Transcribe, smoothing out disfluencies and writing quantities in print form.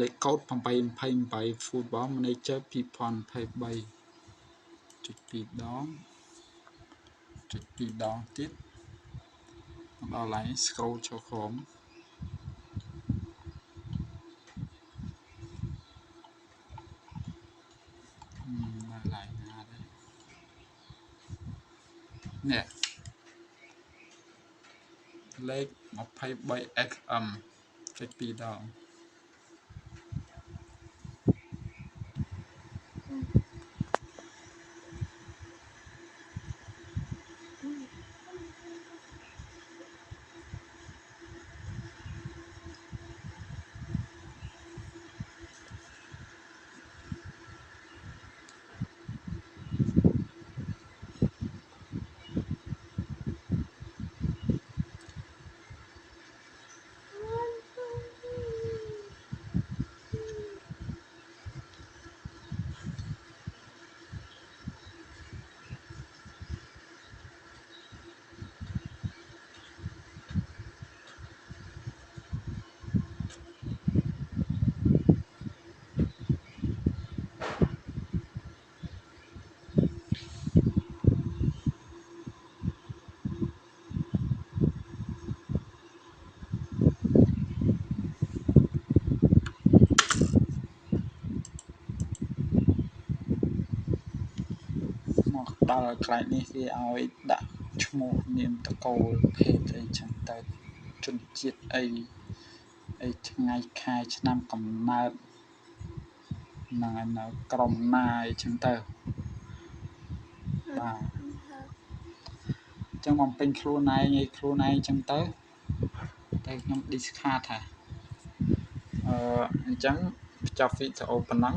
លេខកូដ828 Football Manager 2023ចុច2ដងចុច2ដងទៀតដល់ឡើង scroll ចូលក្រោមដល់ឡើងណាដែរនេះលេខ 23XM ចុច2ដងមកដល់កន្លែងនេះគេឲ្យដាក់ឈ្មោះនាមតកូលភេទអីចឹងទៅជនជាតិអីថ្ងៃខែឆ្នាំកំណើតហ្នឹងហើយនៅក្រុមណាអីចឹងទៅបាទអញ្ចឹងបំពេញខ្លួនឯងចឹងទៅខ្ញុំ discard ថាអញ្ចឹងបញ្ចប់វីដេអូប៉ុណ្ណឹង